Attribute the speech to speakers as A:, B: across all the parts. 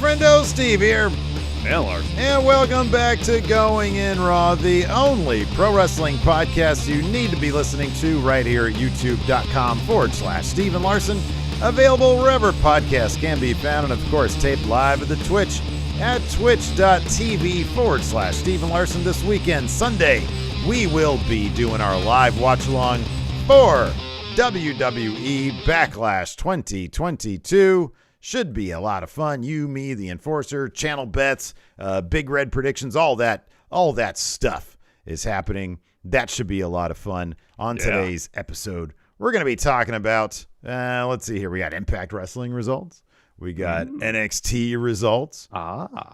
A: Friendo, Steve here.
B: And Larson.
A: And welcome back to Going In Raw, the only pro wrestling podcast you need to be listening to right here at youtube.com/Steve Larson. Available wherever podcasts can be found, and of course taped live at the Twitch at twitch.tv/Steve Larson. This weekend, Sunday, we will be doing our live watch along for WWE Backlash 2022. Should be a lot of fun. You, me, the Enforcer, channel bets, big red predictions, all that stuff is happening. That should be a lot of fun. On today's episode, we're going to be talking about, let's see here. We got Impact Wrestling results. We got NXT results.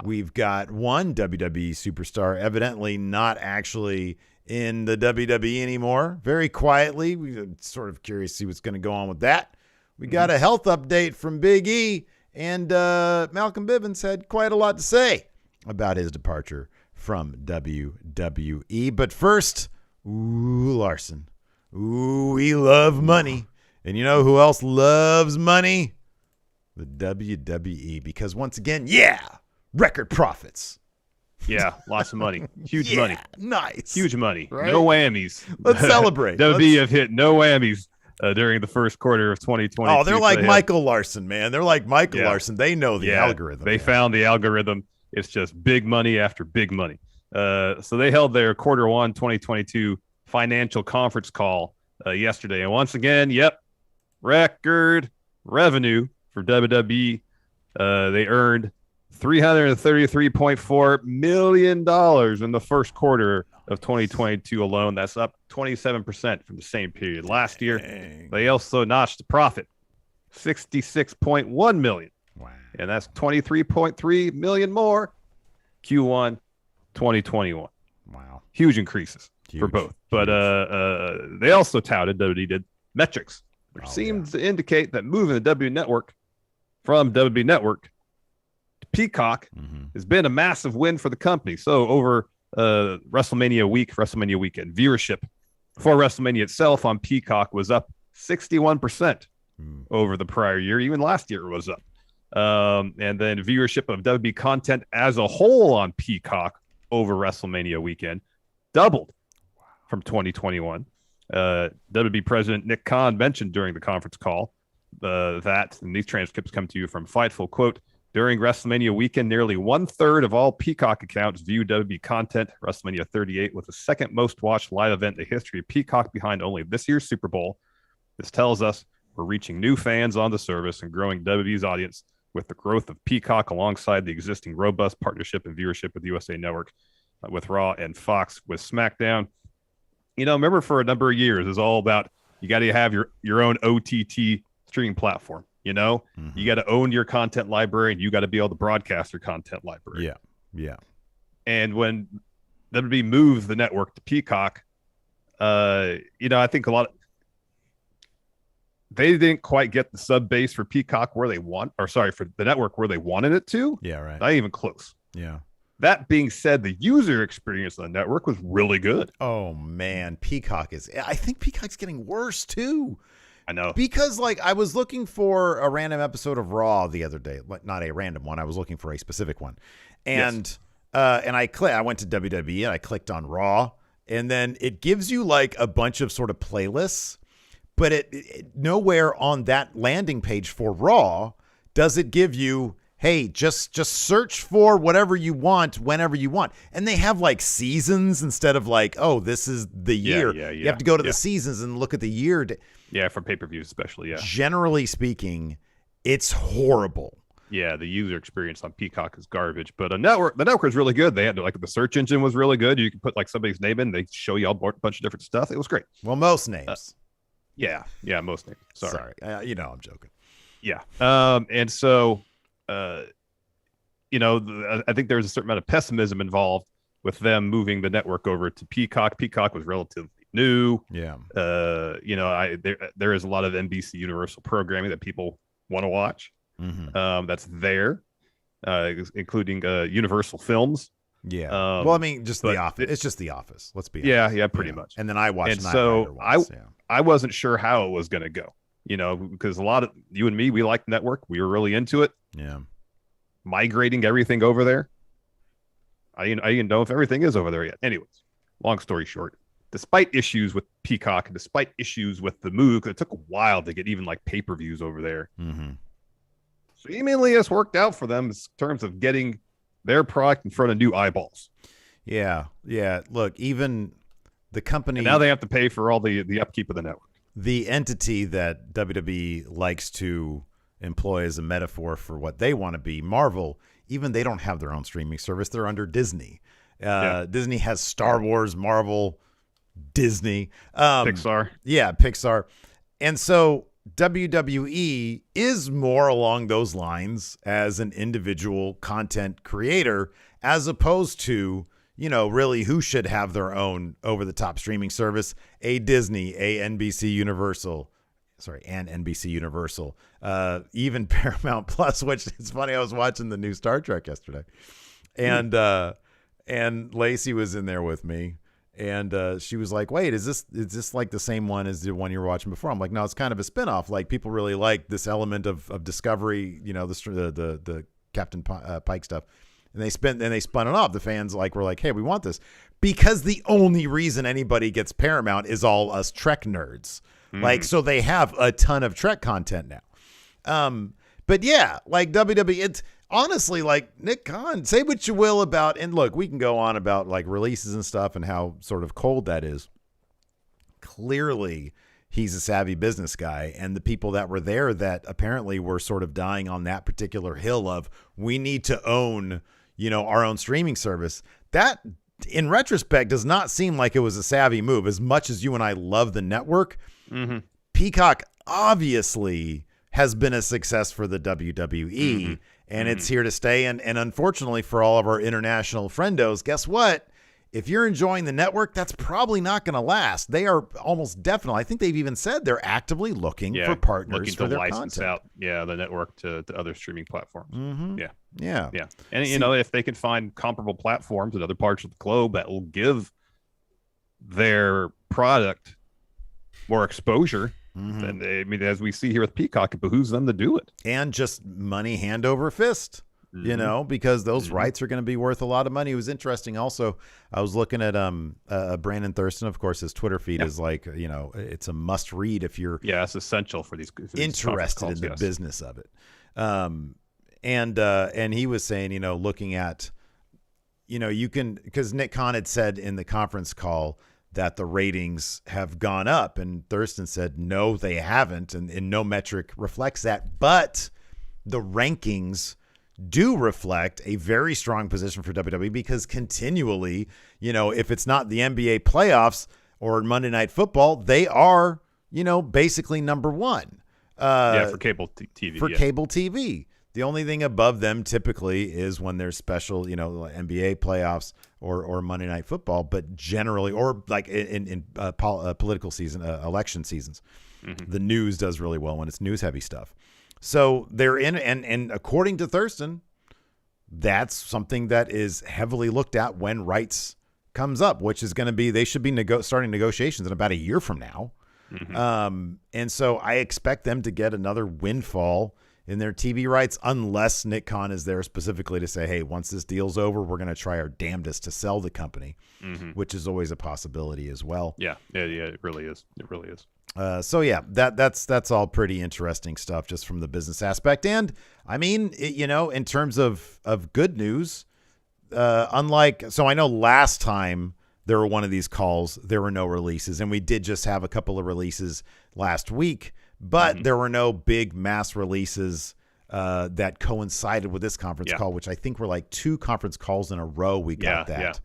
A: We've got one WWE superstar evidently not actually in the WWE anymore. Very quietly. We're sort of curious to see what's going to go on with that. We got a health update from Big E, and Malcolm Bivens had quite a lot to say about his departure from WWE. But first, Larson. We love money. And you know who else loves money? The WWE. Because once again, record profits.
B: Yeah, lots of money. Huge money.
A: Nice.
B: Huge money.
A: Right?
B: No whammies.
A: Let's celebrate.
B: WWE have hit no whammies during the first quarter of 2020.
A: Oh, they're like Michael Larson, man. They're like Michael Larson. They know the algorithm.
B: They found the algorithm. It's just big money after big money. So they held their quarter one 2022 financial conference call yesterday. And once again, record revenue for WWE. They earned $333.4 million in the first quarter of 2022 alone. That's up 27% from the same period last year.
A: Dang.
B: They also notched the profit, $66.1 million.
A: Wow.
B: And that's $23.3 million more Q1 2021.
A: Wow.
B: Huge increases for both. But they also touted, WWE did, metrics, which seems to indicate that moving the W Network from WWE Network to Peacock has been a massive win for the company. So over WrestleMania weekend, viewership for WrestleMania itself on Peacock was up 61% over the prior year. Even last year it was up. And then viewership of WWE content as a whole on Peacock over WrestleMania weekend doubled from 2021. WWE President Nick Khan mentioned during the conference call that, and these transcripts come to you from Fightful, quote, during WrestleMania weekend, nearly 1/3 of all Peacock accounts view WWE content. WrestleMania 38 was the second most watched live event in the history of Peacock, behind only this year's Super Bowl. This tells us we're reaching new fans on the service and growing WWE's audience with the growth of Peacock alongside the existing robust partnership and viewership with USA Network, with Raw and Fox with SmackDown. You know, remember for a number of years, it's all about you got to have your own OTT streaming platform. You know, you got to own your content library and you got to be able to broadcast your content library.
A: Yeah.
B: And when WWE moved the network to Peacock, I think they didn't quite get the sub base for Peacock for the network where they wanted it to.
A: Yeah, right.
B: Not even close.
A: Yeah.
B: That being said, the user experience on the network was really good.
A: Oh, man. I think Peacock's getting worse, too.
B: I know.
A: Because, I was looking for a random episode of Raw the other day. Not a random one. I was looking for a specific one. And I went to WWE and I clicked on Raw. And then it gives you, a bunch of sort of playlists. But it nowhere on that landing page for Raw does it give you, hey, just search for whatever you want whenever you want. And they have seasons instead of this is the year.
B: Yeah.
A: You have to go to the seasons and look at the year.
B: Yeah, for pay-per-views especially, yeah.
A: Generally speaking, it's horrible.
B: Yeah, the user experience on Peacock is garbage. But the network is really good. They had the search engine was really good. You can put somebody's name in. They show you a bunch of different stuff. It was great.
A: Well, most names.
B: Yeah, most names. Sorry.
A: I'm joking.
B: Yeah. And so, I think there's a certain amount of pessimism involved with them moving the network over to Peacock. Peacock was relatively new.
A: Yeah.
B: There is a lot of NBC Universal programming that people want to watch. That's there, including Universal Films.
A: Yeah. The Office. It's just The Office. Let's be honest.
B: Yeah, pretty much.
A: And then I watched.
B: And so I wasn't sure how it was going to go. Because a lot of you and me, we like the network. We were really into it.
A: Yeah.
B: migrating everything over there. I didn't know if everything is over there yet. Anyways, long story short, despite issues with Peacock and despite issues with the move, 'cause it took a while to get even like pay-per-views over there. Seemingly it's worked out for them in terms of getting their product in front of new eyeballs.
A: Yeah. Look, even the company...
B: And now they have to pay for all the upkeep of the network.
A: The entity that WWE likes to employ as a metaphor for what they want to be, Marvel, even they don't have their own streaming service. They're under Disney. Disney has Star Wars, Marvel, Disney.
B: Pixar.
A: Yeah, Pixar. And so WWE is more along those lines as an individual content creator, as opposed to, really who should have their own over-the-top streaming service, a Disney, a NBC Universal, and NBC Universal, even Paramount Plus, which is funny. I was watching the new Star Trek yesterday, and Lacey was in there with me, and she was like, "Wait, is this like the same one as the one you were watching before?" I'm like, "No, it's kind of a spinoff. Like people really like this element of Discovery, the Captain Pike stuff." And they spun it off. The fans were like, "Hey, we want this," because the only reason anybody gets Paramount is all us Trek nerds. So they have a ton of Trek content now. But yeah, like WWE, it's honestly like Nick Khan, say what you will about, and look, we can go on about like releases and stuff and how sort of cold that is. Clearly, he's a savvy business guy, and the people that were there that apparently were sort of dying on that particular hill of we need to own, our own streaming service. That, in retrospect, does not seem like it was a savvy move. As much as you and I love the network, Peacock obviously has been a success for the WWE, and it's here to stay. And unfortunately for all of our international friendos, guess what? If you're enjoying the network, that's probably not going to last. They are almost definitely, I think they've even said they're actively looking for partners for their
B: license
A: content.
B: out the network to other streaming platforms.
A: Yeah.
B: And if they can find comparable platforms in other parts of the globe that will give their product more exposure, then as we see here with Peacock, it behooves them to do it.
A: And just money hand over fist. Because those rights are going to be worth a lot of money. It was interesting. Also, I was looking at Brandon Thurston. Of course, his Twitter feed is like, it's a must read if you're
B: it's essential for these
A: interested in the business of it. And he was saying, looking at, you can, because Nick Khan had said in the conference call that the ratings have gone up, and Thurston said no, they haven't, and no metric reflects that, but the rankings do reflect a very strong position for WWE, because continually, if it's not the NBA playoffs or Monday Night Football, they are, basically number one.
B: For cable TV.
A: For cable TV. The only thing above them typically is when there's special, NBA playoffs or Monday Night Football, but generally, or like in political season, election seasons, the news does really well when it's news heavy stuff. So they're in, and according to Thurston, that's something that is heavily looked at when rights comes up, which is going to be, they should be starting negotiations in about a year from now. And so I expect them to get another windfall in their TV rights, unless Nick Khan is there specifically to say, hey, once this deal's over, we're going to try our damnedest to sell the company, which is always a possibility as well.
B: Yeah, it really is. It really is.
A: So yeah, that's all pretty interesting stuff just from the business aspect. And I mean, in terms of good news, so I know last time there were one of these calls, there were no releases, and we did just have a couple of releases last week, but there were no big mass releases that coincided with this conference call, which I think were like 2 conference calls in a row. We got that.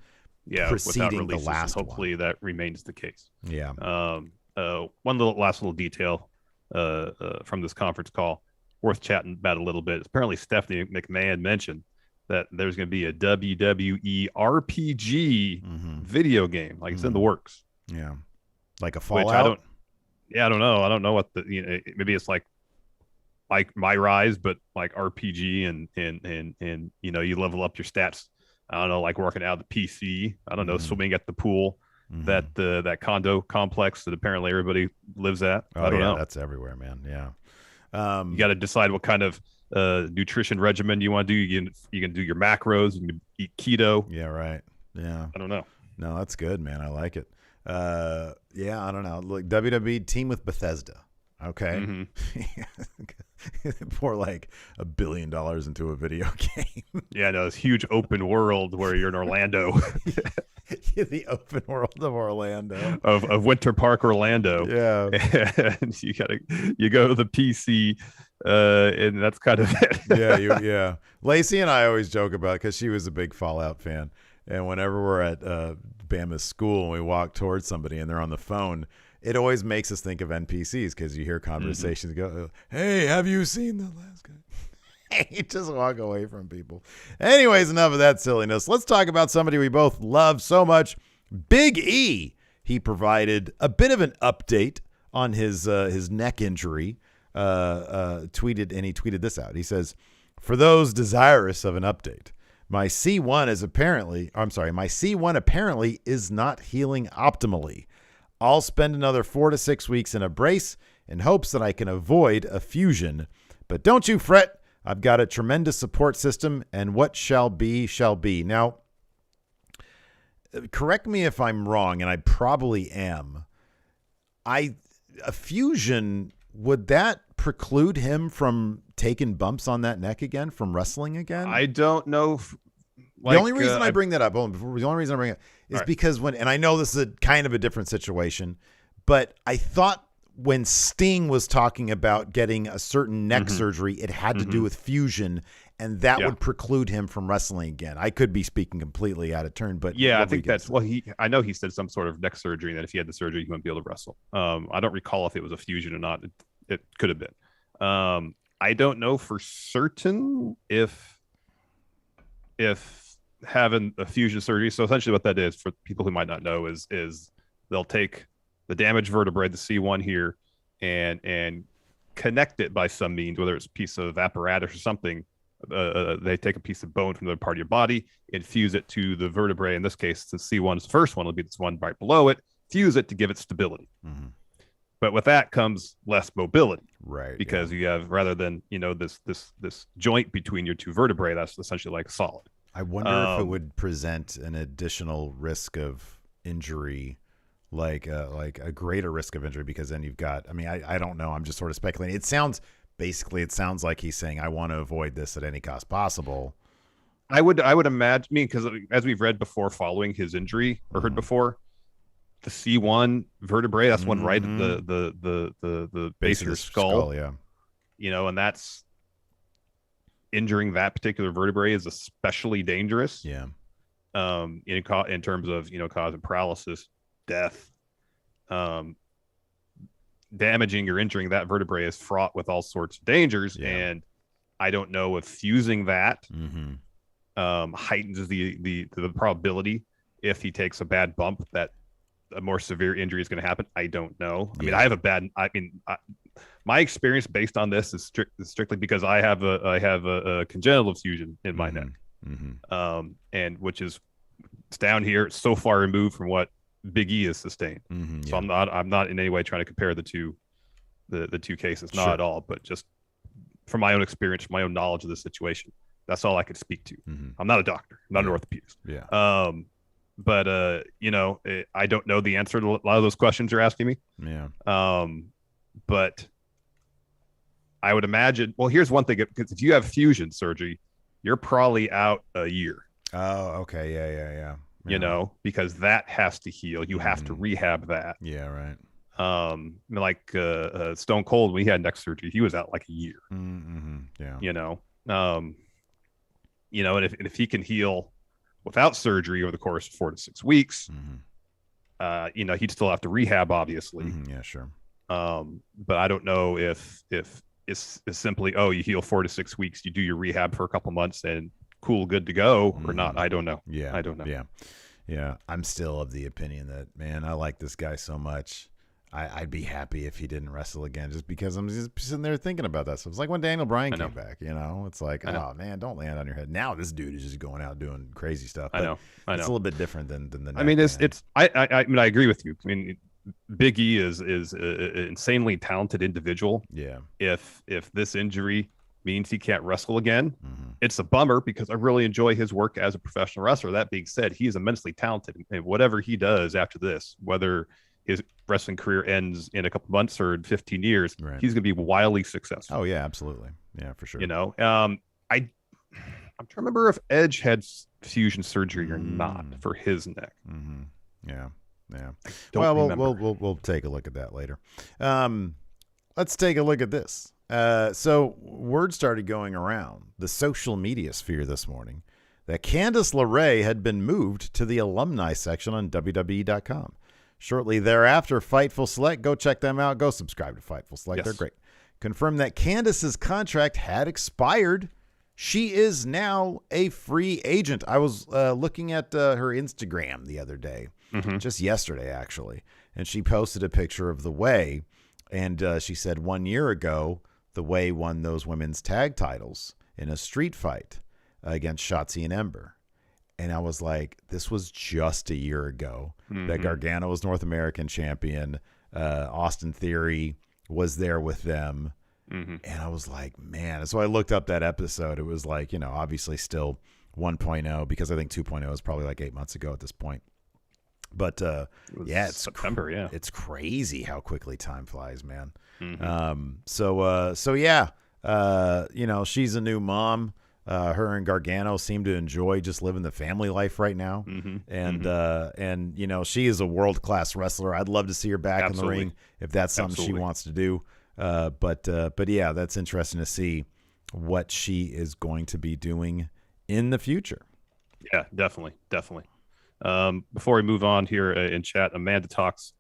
A: Preceding the last one.
B: Hopefully that remains the case.
A: Yeah.
B: One last little detail from this conference call worth chatting about a little bit. Apparently Stephanie McMahon mentioned that there's going to be a WWE RPG video game, like it's in the works.
A: Yeah, like a Fallout.
B: I don't know. I don't know what maybe it's like My Rise, but like RPG and you level up your stats. I don't know, like working out the PC. I don't know, swimming at the pool. That condo complex that apparently everybody lives at. I don't know.
A: That's everywhere, man. Yeah.
B: You got to decide what kind of nutrition regimen you want to do. You can do your macros. You can eat keto.
A: Yeah, right. Yeah.
B: I don't know.
A: No, that's good, man. I like it. Yeah, I don't know. Look, WWE team with Bethesda. Okay. Pour like $1 billion into a video game.
B: Yeah, no, this huge open world where you're in Orlando.
A: The open world of Orlando.
B: of Winter Park, Orlando.
A: Yeah.
B: And you go to the PC, and that's kind of it.
A: Yeah. Lacey and I always joke about it because she was a big Fallout fan. And whenever we're at Bama's school and we walk towards somebody and they're on the phone, it always makes us think of NPCs because you hear conversations go, "Hey, have you seen the last guy?" You just walk away from people. Anyways, enough of that silliness. Let's talk about somebody we both love so much, Big E. He provided a bit of an update on his neck injury. He tweeted this out. He says, "For those desirous of an update, my C1 apparently is not healing optimally. I'll spend another 4 to 6 weeks in a brace in hopes that I can avoid a fusion. But don't you fret. I've got a tremendous support system, and what shall be, shall be." Now, correct me if I'm wrong, and I probably am. A fusion, would that preclude him from taking bumps on that neck again, from wrestling again?
B: I don't know.
A: The only reason I bring that up, is because and I know this is a kind of a different situation, but I thought when Sting was talking about getting a certain neck surgery, it had to do with fusion, and that would preclude him from wrestling again. I could be speaking completely out of turn, but
B: I think that's I know he said some sort of neck surgery, and that if he had the surgery, he wouldn't be able to wrestle. I don't recall if it was a fusion or not. It could have been. I don't know for certain if having a fusion surgery. So essentially what that is, for people who might not know, is they'll take the damaged vertebrae, the C1 here, and connect it by some means, whether it's a piece of apparatus or something. They take a piece of bone from the part of your body and fuse it to the vertebrae. In this case, since C1 is the first one, it'll be this one right below it, fuse it to give it stability. But with that comes less mobility,
A: right?
B: Because you have, rather than this joint between your two vertebrae, that's essentially like solid.
A: I wonder if it would present an additional risk of injury, like a greater risk of injury, because then you've got. I mean, I don't know. I'm just sort of speculating. It sounds like he's saying, I want to avoid this at any cost possible.
B: I would imagine, because as we've read before, following his injury or heard before, the C1 vertebrae, that's one right at the base of your skull.
A: Yeah.
B: And that's injuring that particular vertebrae is especially dangerous.
A: Yeah.
B: In terms of, causing paralysis, death, damaging or injuring that vertebrae is fraught with all sorts of dangers. Yeah. And I don't know if fusing that heightens the probability if he takes a bad bump that a more severe injury is going to happen. I don't know. I mean, my experience based on this is strictly because I have a congenital fusion in my neck, and which is it's down here. It's so far removed from what Big E has sustained. So I'm not in any way trying to compare the two cases, not at all. But just from my own experience, from my own knowledge of the situation, that's all I could speak to. I'm not a doctor. I'm not an orthopedist.
A: Yeah.
B: But I don't know the answer to a lot of those questions you're asking me.
A: Yeah.
B: But I would imagine. Well, here's one thing: because if you have fusion surgery, you're probably out a year.
A: Oh, okay. Yeah.
B: Because that has to heal. You have to rehab that.
A: Yeah, right.
B: Like Stone Cold, when he had neck surgery, he was out like a year.
A: Yeah.
B: And if he can heal without surgery over the course of 4 to 6 weeks, he'd still have to rehab, obviously.
A: Yeah, sure.
B: But I don't know if it's simply, you heal 4 to 6 weeks, you do your rehab for a couple months, and cool, good to go, or not. I don't know.
A: Yeah,
B: I don't know.
A: Yeah. I'm still of the opinion that, man, I like this guy so much. I'd be happy if he didn't wrestle again, just because I'm just sitting there thinking about that. So it's like when Daniel Bryan came back, it's like, oh man, don't land on your head. Now this dude is just going out doing crazy stuff. But I know. It's a little bit different than the.
B: I mean, I mean, I agree with you. I mean, Big E is an insanely talented individual.
A: Yeah.
B: If this injury means he can't wrestle again. It's a bummer because I really enjoy his work as a professional wrestler. That being said, he is immensely talented, and whatever he does after this, whether his wrestling career ends in a couple months or in 15 years,
A: Right.
B: he's going to be wildly successful.
A: Oh yeah, absolutely. Yeah, for sure.
B: You know, I'm trying to remember if Edge had fusion surgery or not for his neck.
A: Yeah.
B: Don't
A: Well,
B: remember.
A: we'll take a look at that later. Let's take a look at this. So word started going around the social media sphere this morning that Candice LeRae had been moved to the alumni section on WWE.com. Shortly thereafter, Fightful Select, go check them out. Go subscribe to Fightful Select.
B: Yes.
A: They're great. Confirmed that Candice's contract had expired. She is now a free agent. I was looking at her Instagram the other day, just yesterday, actually, and she posted a picture of The Way, and she said 1 year ago, The Way won those women's tag titles in a street fight against Shotzi and Ember. And I was like, this was just a year ago that Gargano was North American champion. Austin Theory was there with them. And I was like, man. So I looked up that episode. It was like, obviously still 1.0 because I think 2.0 is probably like 8 months ago at this point. But it's
B: September.
A: It's crazy how quickly time flies, man. She's a new mom. Her and Gargano seem to enjoy just living the family life right now. And she is a world-class wrestler. I'd love to see her back in the ring if that's something she wants to do. But yeah, that's interesting to see what she is going to be doing in the future.
B: Yeah, definitely. Before we move on here in chat, Amanda Talks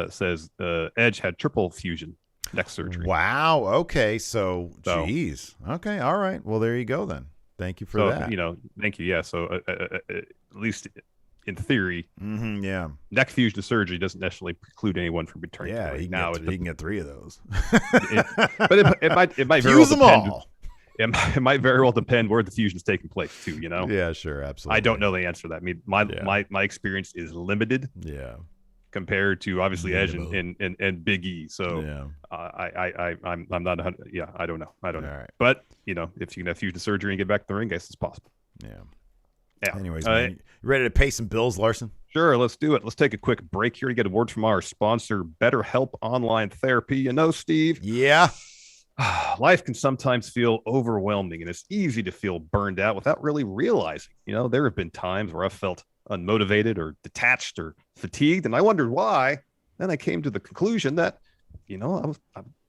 B: says Edge had triple fusion neck surgery.
A: Wow. Okay. So, geez. Okay. All right. Well, there you go then. Thank you for that.
B: Thank you. Yeah. So at least in theory, neck fusion surgery doesn't necessarily preclude anyone from returning.
A: Yeah, he can get 3 of those.
B: But it might
A: fuse them all.
B: It might very well depend where the fusion is taking place too.
A: Yeah, sure, absolutely.
B: I don't know the answer to that. I mean, my experience is limited.
A: Yeah.
B: Compared to obviously Edge and Big E. So I'm not 100. Yeah, I don't know. All right. But if you can have fusion surgery and get back to the ring, I guess it's possible.
A: Yeah. Anyways, man, you ready to pay some bills, Larson?
B: Sure, let's do it. Let's take a quick break here to get a word from our sponsor, BetterHelp Online Therapy. Steve?
A: Yeah.
B: Life can sometimes feel overwhelming, and it's easy to feel burned out without really realizing. There have been times where I've felt unmotivated or detached or fatigued, and I wondered why. Then I came to the conclusion that, I'm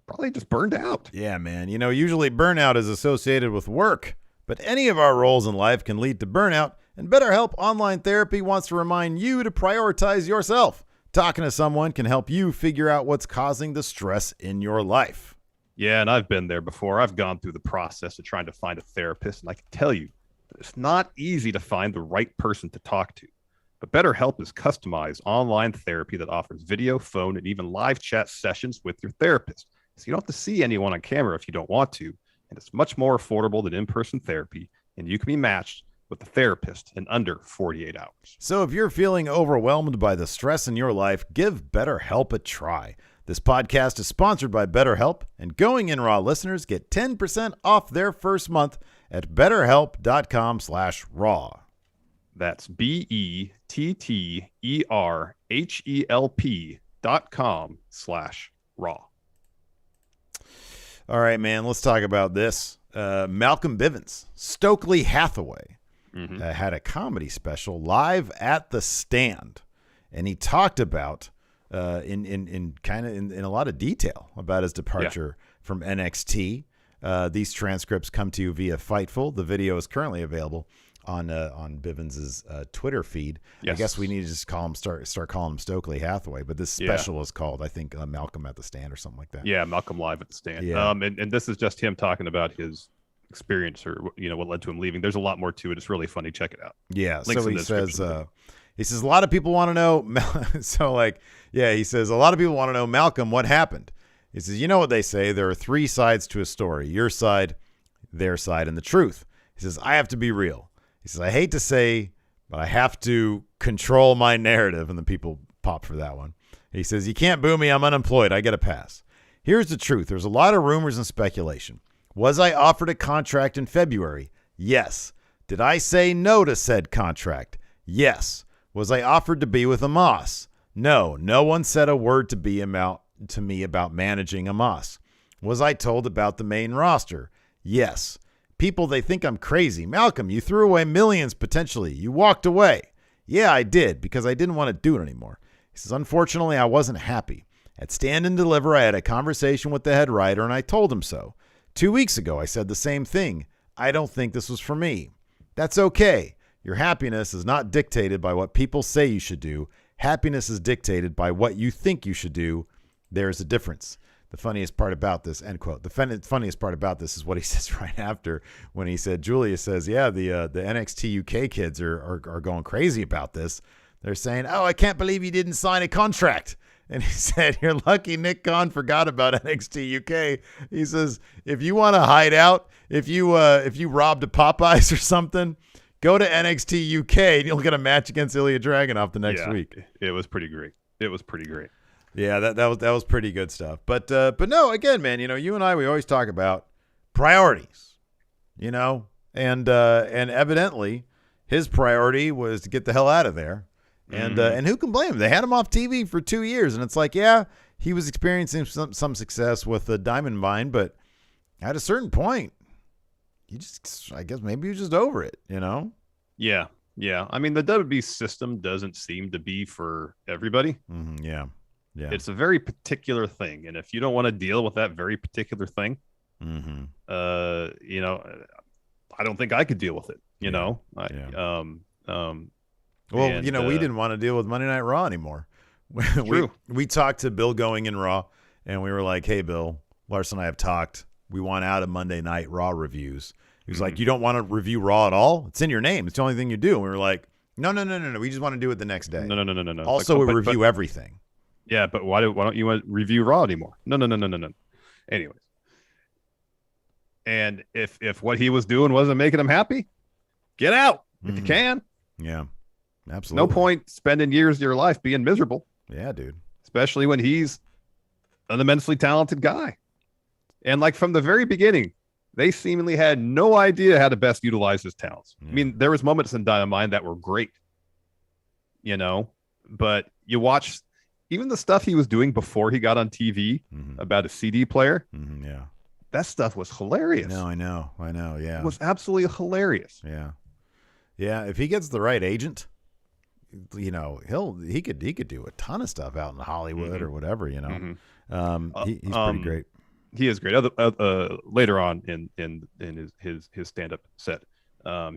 B: probably just burned out.
A: Yeah, man. Usually burnout is associated with work, but any of our roles in life can lead to burnout, and BetterHelp Online Therapy wants to remind you to prioritize yourself. Talking to someone can help you figure out what's causing the stress in your life.
B: Yeah, and I've been there before. I've gone through the process of trying to find a therapist, and I can tell you, it's not easy to find the right person to talk to. But BetterHelp is customized online therapy that offers video, phone, and even live chat sessions with your therapist. So you don't have to see anyone on camera if you don't want to. And it's much more affordable than in-person therapy. And you can be matched with a therapist in under 48 hours.
A: So if you're feeling overwhelmed by the stress in your life, give BetterHelp a try. This podcast is sponsored by BetterHelp, and Going In Raw listeners get 10% off their first month at betterhelp.com/raw.
B: That's BETTERHELP.com/raw.
A: All right, man, let's talk about this. Malcolm Bivens, Stokely Hathaway, had a comedy special live at the Stand, and he talked about in a lot of detail about his departure from NXT. These transcripts come to you via Fightful. The video is currently available on Bivens' Twitter feed. Yes. I guess we need to just start calling him Stokely Hathaway, but this special is called, I think, Malcolm at the Stand or something like that.
B: Yeah, Malcolm Live at the Stand.
A: Yeah.
B: And this is just him talking about his experience or what led to him leaving. There's a lot more to it. It's really funny. Check it out.
A: Yeah. Links so he says a lot of people want to know. He says a lot of people want to know, Malcolm, what happened? He says, you know what they say, there are 3 sides to a story: your side, their side, and the truth. He says, I have to be real. He says, I hate to say, but I have to control my narrative. And the people pop for that one. He says, you can't boo me. I'm unemployed. I get a pass. Here's the truth. There's a lot of rumors and speculation. Was I offered a contract in February? Yes. Did I say no to said contract? Yes. Was I offered to be with EMOTES? No. No one said a word to me about managing EMOTES. Was I told about the main roster? Yes. People, they think I'm crazy. Malcolm, you threw away millions potentially. You walked away. Yeah, I did, because I didn't want to do it anymore. He says, unfortunately, I wasn't happy. At Stand and Deliver, I had a conversation with the head writer, and I told him so. 2 weeks ago, I said the same thing. I don't think this was for me. That's okay. Your happiness is not dictated by what people say you should do. Happiness is dictated by what you think you should do. There's a difference. The funniest part about this, end quote. The funniest part about this is what he says right after when he said, Julia says, yeah, the NXT UK kids are going crazy about this. They're saying, oh, I can't believe you didn't sign a contract. And he said, you're lucky Nick Khan forgot about NXT UK. He says, if you want to hide out, if you robbed a Popeyes or something, go to NXT UK and you'll get a match against Ilya Dragunov the next week.
B: It was pretty great.
A: Yeah, that was pretty good stuff. But no, again, man, you and I, we always talk about priorities, and evidently his priority was to get the hell out of there. And who can blame him? They had him off TV for 2 years, and it's like, yeah, he was experiencing some success with the Diamond Mine, but at a certain point, I guess maybe you're just over it,
B: Yeah. I mean, the WWE system doesn't seem to be for everybody.
A: Mm-hmm, yeah.
B: It's a very particular thing, and if you don't want to deal with that very particular thing, I don't think I could deal with it.
A: Well, we didn't want to deal with Monday Night Raw anymore. we talked to Bill Going in Raw, and we were like, hey, Bill, Larson and I have talked. We want out of Monday Night Raw reviews. He was like, you don't want to review Raw at all? It's in your name. It's the only thing you do. And we were like, no. We just want to do it the next day.
B: No.
A: Also, we review everything.
B: Yeah, but why don't you want to review Raw anymore? No. Anyways. And if what he was doing wasn't making him happy, get out if you can.
A: Yeah, absolutely.
B: No point spending years of your life being miserable.
A: Yeah, dude.
B: Especially when he's an immensely talented guy. And like from the very beginning, they seemingly had no idea how to best utilize his talents. Yeah. I mean, there was moments in Dynamite that were great, but you watch even the stuff he was doing before he got on TV about a CD player.
A: Yeah.
B: That stuff was hilarious.
A: No, I know. Yeah.
B: It was absolutely hilarious.
A: Yeah. Yeah. If he gets the right agent, he could do a ton of stuff out in Hollywood or whatever, he's pretty great.
B: He is great. Later on in his stand-up set,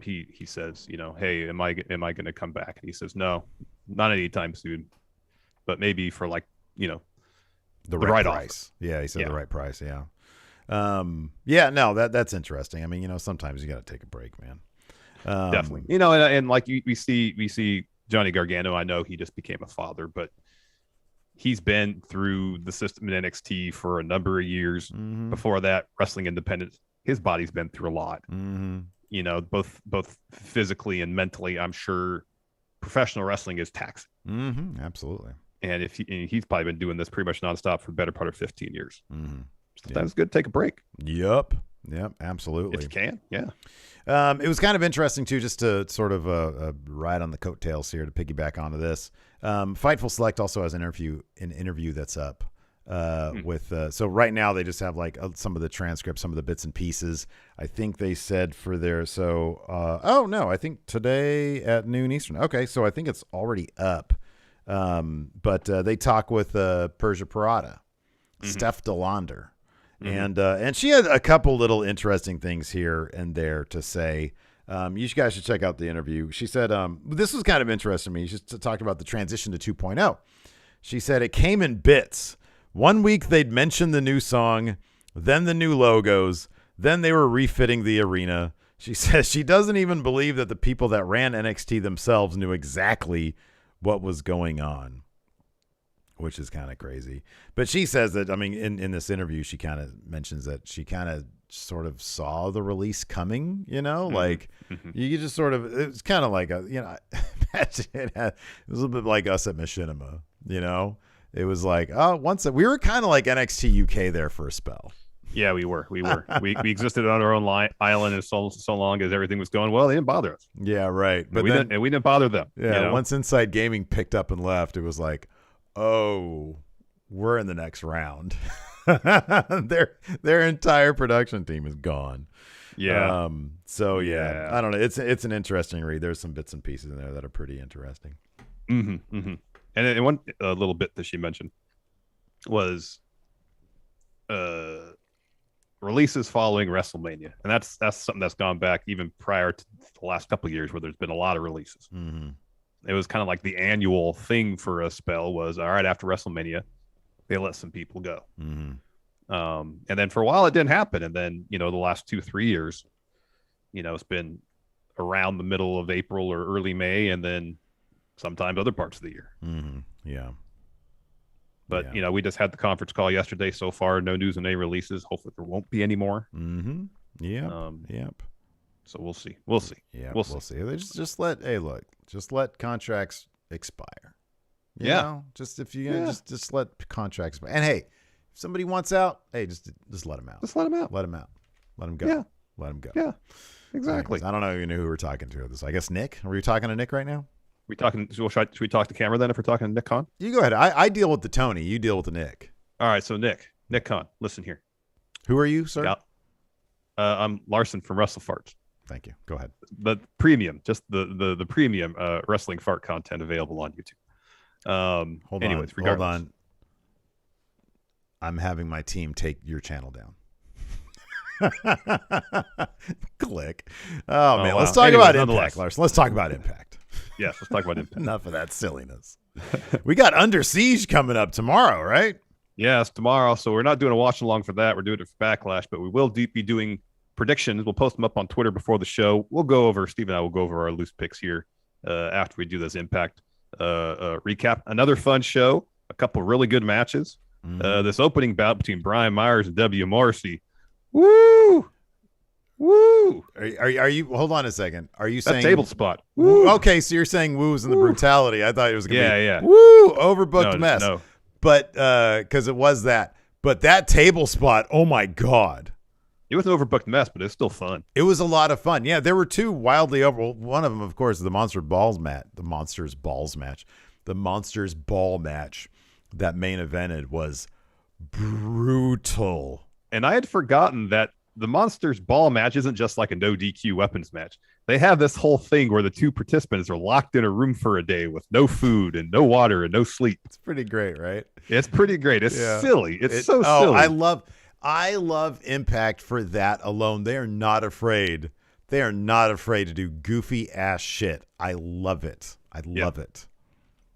B: he says, hey, am I going to come back? And he says, no, not anytime soon, but maybe for
A: the right price. Offer. Yeah, he said the right price. Yeah. That's interesting. I mean, sometimes you got to take a break, man.
B: Definitely. And like we see Johnny Gargano. I know he just became a father, but he's been through the system in NXT for a number of years. Before that, wrestling independent, his body's been through a lot. Both physically and mentally. I'm sure professional wrestling is taxing.
A: Absolutely.
B: And he's probably been doing this pretty much nonstop for the better part of 15 years. Sometimes it's good to take a break.
A: Yep, absolutely.
B: If you can, yeah.
A: It was kind of interesting too, just to sort of ride on the coattails here to piggyback onto this. Fightful Select also has an interview that's up with. So right now they just have some of the transcripts, some of the bits and pieces. I think they said for their I think today at noon Eastern. Okay, so I think it's already up. But they talk with Persia Parada, Steph DeLander. And she had a couple little interesting things here and there to say. You guys should check out the interview. She said, this was kind of interesting to me. She talked about the transition to 2.0. She said it came in bits. 1 week they'd mention the new song, then the new logos, then they were refitting the arena. She says she doesn't even believe that the people that ran NXT themselves knew exactly what was going on, which is kind of crazy. But she says that, I mean, in this interview, she kind of mentions that she kind of sort of saw the release coming, you just sort of, it was kind of like imagine it was a little bit like us at Machinima, it was like, we were kind of like NXT UK there for a spell.
B: Yeah, we were. We existed on our own island as so long as everything was going well. They didn't bother us.
A: Yeah, right.
B: But we didn't bother them.
A: Yeah, once Inside Gaming picked up and left, it was like, oh, we're in the next round. Their entire production team is gone.
B: Yeah.
A: So yeah, I don't know. It's an interesting read. There's some bits and pieces in there that are pretty interesting.
B: Mm-hmm, mm-hmm. And one little bit that she mentioned was releases following WrestleMania, and that's something that's gone back even prior to the last couple of years, where there's been a lot of releases.
A: Mm-hmm.
B: It was kind of like the annual thing for a spell was, all right, after WrestleMania, they let some people go.
A: Mm-hmm.
B: And then for a while it didn't happen, and then the last 2-3 years, it's been around the middle of April or early May, and then sometimes other parts of the year.
A: Mm-hmm. Yeah.
B: But, we just had the conference call yesterday. So far, no news on any releases. Hopefully there won't be any more.
A: Mm-hmm. Yeah. Yep.
B: So we'll see. We'll see.
A: Yeah. We'll see. They just let contracts expire. You know? Just if you just let contracts expire. And hey, if somebody wants out, hey, just let them out.
B: Just let them out.
A: Let them out. Let them go.
B: Yeah.
A: Let them go.
B: Yeah. Exactly.
A: Anyways, I don't know even who we're talking to. This, I guess, Nick. Are we talking to Nick right now?
B: Should we talk to camera then if we're talking to Nick Khan?
A: You go ahead. I deal with the Tony. You deal with the Nick.
B: All right. So Nick Khan, listen here.
A: Who are you, sir?
B: Yeah. I'm Larson from Wrestle Farts.
A: Thank you. Go ahead.
B: The premium, just the premium wrestling fart content available on YouTube.
A: Hold on. I'm having my team take your channel down. Click. Oh man, let's talk about Impact, Larson. Let's talk about Impact.
B: Yes, let's talk about Impact.
A: Enough of that silliness. We got Under Siege coming up tomorrow, right?
B: Yes, tomorrow. So we're not doing a watch along for that. We're doing it for Backlash, but we will be doing predictions. We'll post them up on Twitter before the show. Steve and I will go over our loose picks here after we do this Impact recap. Another fun show. A couple really good matches. This opening bout between Brian Myers and W. Morrissey. Woo! Woo!
A: Are you? Hold on a second. Are you saying
B: table spot?
A: Woo. Okay, so you're saying woo's in the brutality. I thought it was going to be
B: yeah.
A: Woo! Overbooked mess.
B: No.
A: But because it was that. But that table spot. Oh my God!
B: It was an overbooked mess, but it's still fun.
A: It was a lot of fun. Yeah, there were two wildly over. Well, one of them, of course, the Monsters Ball match. The Monsters Ball match that main evented was brutal.
B: And I had forgotten that the Monsters Ball match isn't just like a no DQ weapons match. They have this whole thing where the two participants are locked in a room for a day with no food and no water and no sleep.
A: It's pretty great, right?
B: It's pretty great. It's silly. It's so silly.
A: I love Impact for that alone. They are not afraid. They are not afraid to do goofy ass shit. I love it. I love it.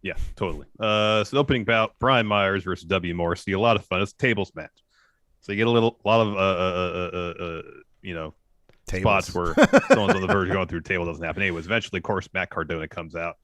B: Yeah, totally. So the opening bout, Brian Myers versus W. Morrissey. A lot of fun. It's a tables match. So you get a lot of spots where someone's on the verge of going through a table, doesn't happen. Anyways, eventually, of course, Matt Cardona comes out.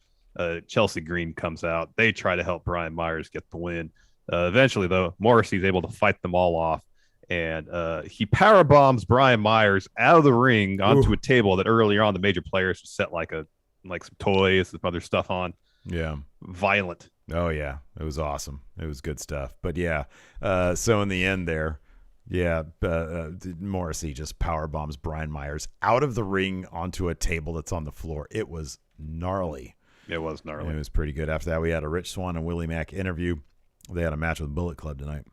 B: Chelsea Green comes out. They try to help Brian Myers get the win. Eventually, though, Morrissey's able to fight them all off. And he power bombs Brian Myers out of the ring onto a table that earlier on the major players set like some toys, some other stuff on.
A: Yeah.
B: Violent.
A: Oh, yeah. It was awesome. It was good stuff. But, yeah. So, in the end there, Morrissey just power bombs Brian Myers out of the ring onto a table that's on the floor. It was gnarly.
B: It was gnarly.
A: It was pretty good. After that, we had a Rich Swann and Willie Mack interview. They had a match with Bullet Club tonight.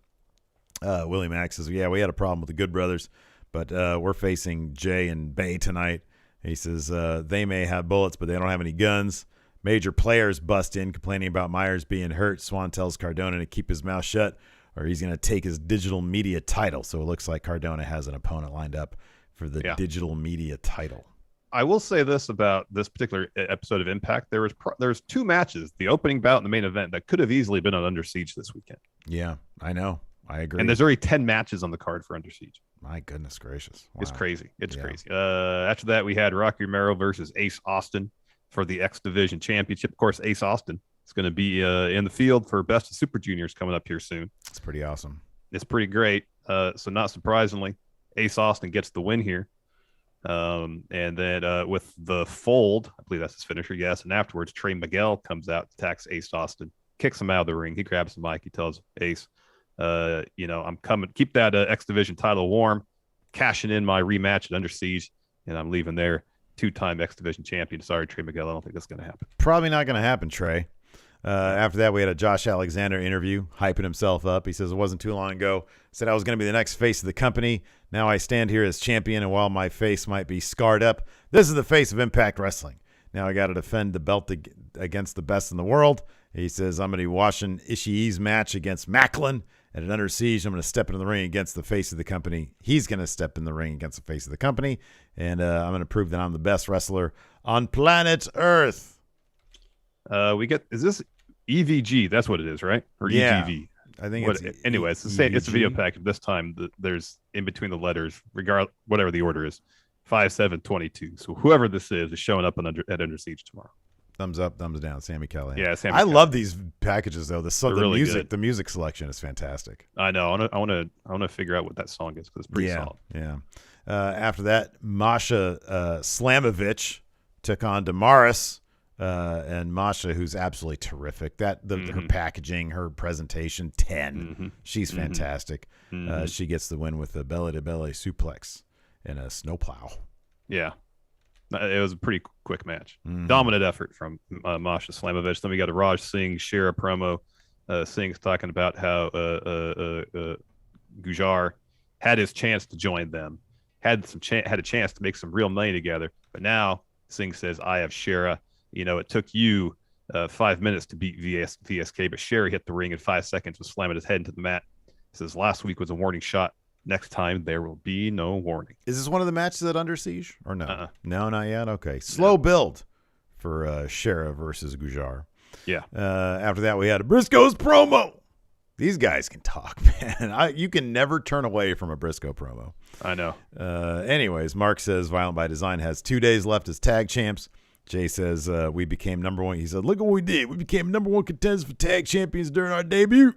A: Willie Mack says, we had a problem with the Good Brothers, but we're facing Jay and Bay tonight. He says they may have bullets, but they don't have any guns. Major players bust in complaining about Myers being hurt. Swann tells Cardona to keep his mouth shut or he's going to take his digital media title. So it looks like Cardona has an opponent lined up for the digital media title.
B: I will say this about this particular episode of Impact. There was two matches, the opening bout and the main event, that could have easily been on Under Siege this weekend.
A: Yeah, I know. I agree.
B: And there's already 10 matches on the card for Under Siege.
A: My goodness gracious. Wow.
B: It's crazy. It's crazy. After that, we had Rocky Romero versus Ace Austin for the X Division Championship. Of course, Ace Austin is going to be in the field for Best of Super Juniors coming up here soon.
A: It's pretty awesome.
B: It's pretty great. So not surprisingly, Ace Austin gets the win here. And then with the fold, I believe that's his finisher, yes. And afterwards, Trey Miguel comes out, attacks Ace Austin, kicks him out of the ring. He grabs the mic. He tells Ace, I'm coming. Keep that X Division title warm, cashing in my rematch at Under Siege, and I'm leaving there 2-time X Division champion. Sorry, Trey Miguel. I don't think that's going to happen.
A: Probably not going to happen, Trey. After that, we had a Josh Alexander interview, hyping himself up. He says, it wasn't too long ago. Said I was going to be the next face of the company. Now I stand here as champion, and while my face might be scarred up, this is the face of Impact Wrestling. Now I got to defend the belt against the best in the world. He says, I'm going to be watching Ishii's match against Macklin. And at Under Siege, I'm going to step into the ring against the face of the company. He's going to step in the ring against the face of the company. And I'm going to prove that I'm the best wrestler on planet Earth.
B: Is this EVG? That's what it is, right? Or EGV?
A: I think
B: anyway, it's the same. It's a video package. This time there's in between the letters, whatever the order is, 5-7-22. So whoever this is showing up at Under Siege tomorrow.
A: Thumbs up, thumbs down. Sammy Callahan.
B: Yeah, Sammy
A: I
B: Callahan.
A: love these packages though. The music selection is fantastic.
B: I know. I want to figure out what that song is because it's pretty solid.
A: Yeah. After that, Masha Slamovich took on Damaris, and Masha, who's absolutely terrific. Her packaging, her presentation, 10.
B: Mm-hmm.
A: She's fantastic.
B: Mm-hmm.
A: She gets the win with a belly-to-belly suplex and a snowplow.
B: Yeah. It was a pretty quick match.
A: Mm-hmm.
B: Dominant effort from Masha Slamovich. Then we got a Raj Singh Shera promo. Singh's talking about how Gujar had his chance to join them, had a chance to make some real money together. But now Singh says, I have Shera. It took you 5 minutes to beat VSK, but Shera hit the ring in 5 seconds, was slamming his head into the mat. He says, last week was a warning shot. Next time, there will be no warning.
A: Is this one of the matches at Under Siege or no? No, not yet. Okay. Slow build for Shera versus Gujar.
B: Yeah.
A: After that, we had a Briscoe's promo. These guys can talk, man. You can never turn away from a Briscoe promo.
B: I know.
A: Anyways, Mark says Violent by Design has 2 days left as tag champs. Jay says we became number one. He said, look what we did. We became number one contenders for tag champions during our debut.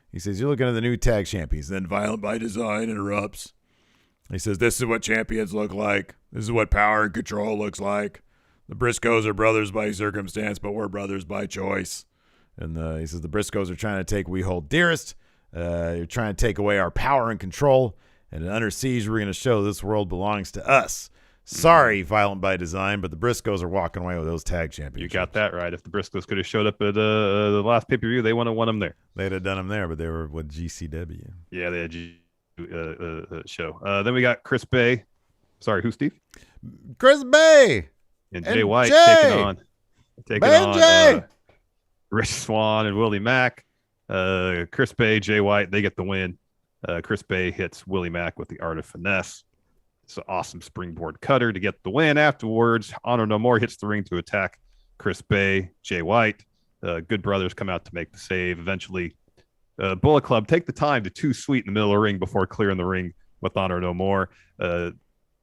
A: He says, you're looking at the new tag champions. Then Violent by Design interrupts. He says, this is what champions look like. This is what power and control looks like. The Briscoes are brothers by circumstance, but we're brothers by choice. And he says, the Briscoes are trying to take what we hold dearest. You're trying to take away our power and control. And in Under Siege, we're going to show this world belongs to us. Sorry, Violent by Design, but the Briscoes are walking away with those tag championships.
B: You got that right. If the Briscoes could have showed up at the last pay-per-view, they would have won them there.
A: They'd have done them there, but they were with GCW.
B: Yeah, they had show. Then we got Chris Bay. Sorry, who, Steve?
A: Chris Bay.
B: And Jay White taking on Rich Swann and Willie Mack. Chris Bay, Jay White, they get the win. Chris Bay hits Willie Mack with the Art of Finesse. It's an awesome springboard cutter to get the win. Afterwards, Honor No More hits the ring to attack Chris Bay, Jay White. Good Brothers come out to make the save. Eventually, Bullet Club take the time to too sweet in the middle of the ring before clearing the ring with Honor No More.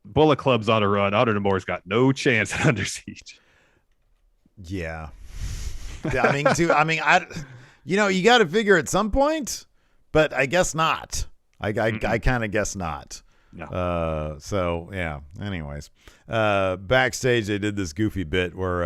B: Bullet Club's on a run. Honor No More's got no chance at Under Siege.
A: Yeah. You got to figure at some point, but I guess not. I kind of guess not.
B: No.
A: So yeah. Anyways, backstage they did this goofy bit where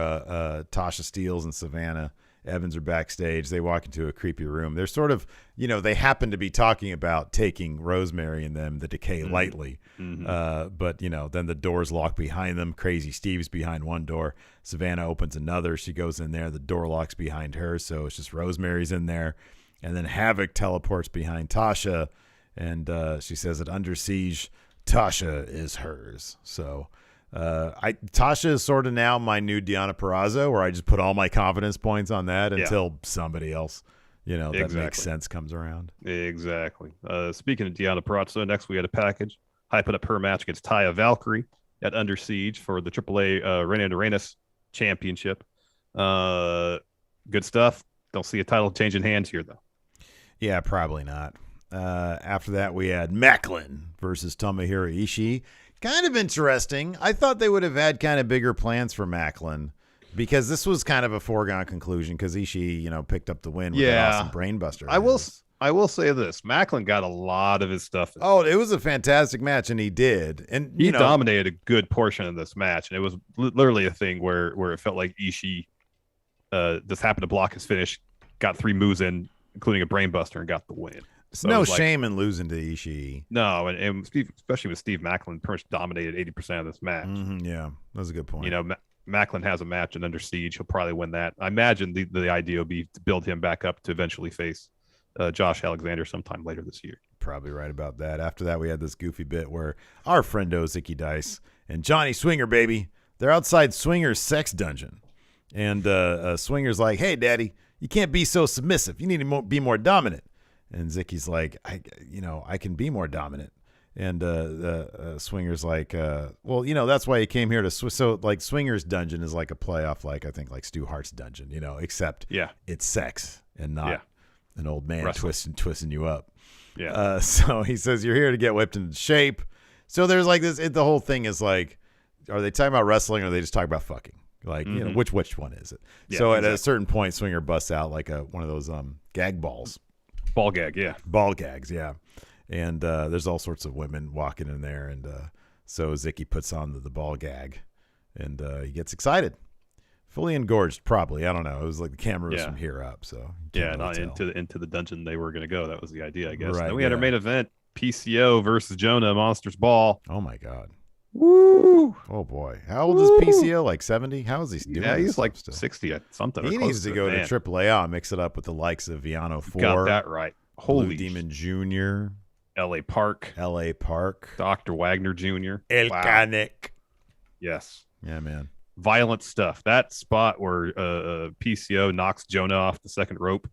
A: Tasha Steelz and Savannah Evans are backstage. They walk into a creepy room. They're sort of, they happen to be talking about taking Rosemary and them, the Decay, lightly.
B: Mm-hmm.
A: But then the doors lock behind them. Crazy Steve's behind one door. Savannah opens another. She goes in there. The door locks behind her. So it's just Rosemary's in there. And then Havoc teleports behind Tasha. And she says at Under Siege, Tasha is hers. So Tasha is sort of now my new Deonna Purrazzo, where I just put all my confidence points on that until somebody else, that makes sense, comes around.
B: Exactly. Speaking of Deonna Purrazzo, next we had a package hyping up her match against Taya Valkyrie at Under Siege for the AAA Reina de Reinas Championship. Good stuff. Don't see a title changing hands here, though.
A: Yeah, probably not. After that, we had Macklin versus Tomohiro Ishii. Kind of interesting. I thought they would have had kind of bigger plans for Macklin because this was kind of a foregone conclusion because Ishii, picked up the win with an awesome brainbuster.
B: I will say this. Macklin got a lot of his stuff.
A: Oh, it was a fantastic match, and he did. And
B: he dominated a good portion of this match, and it was literally a thing where it felt like Ishii just happened to block his finish, got 3 moves in, including a brainbuster, and got the win.
A: So no shame in losing to Ishii.
B: No, and Steve, especially with Steve Macklin, pretty much dominated 80% of this match.
A: Yeah, that's a good point.
B: You know, Macklin has a match in Under Siege. He'll probably win that. I imagine the idea will be to build him back up to eventually face Josh Alexander sometime later this year.
A: Probably right about that. After that, we had this goofy bit where our friendo Zicky Dice and Johnny Swinger, baby, they're outside Swinger's sex dungeon. And Swinger's like, hey, daddy, you can't be so submissive. You need to be more dominant. And Zicky's like, I can be more dominant. And Swinger's like, well, that's why he came here to so like Swinger's dungeon is like a playoff, like I think like Stu Hart's dungeon, except it's sex and not an old man twisting you up.
B: Yeah.
A: So he says you're here to get whipped into shape. So there's like this. The whole thing is like, are they talking about wrestling or are they just talking about fucking? Like which one is it? Yeah, so at a certain point, Swinger busts out like one of those gag balls.
B: Ball gag, yeah.
A: Ball gags, yeah. And there's all sorts of women walking in there, and so Zicky puts on the ball gag, and he gets excited. Fully engorged, probably. I don't know. It was like the camera was from here up, so
B: not into the dungeon they were going to go. That was the idea, I guess. Right, then we had our main event: PCO versus Jonah Monsters Ball.
A: Oh my God.
B: Woo!
A: Oh boy, how old is PCO? Like 70? How is he doing?
B: Yeah, he's like 60 something.
A: He needs to go to AAA and mix it up with the likes of Viano 4.
B: Got that right. Holy
A: Blue Demon Jr.
B: L.A. Park, Dr. Wagner Jr.
A: El Canic.
B: Yes.
A: Yeah, man.
B: Violent stuff. That spot where PCO knocks Jonah off the second rope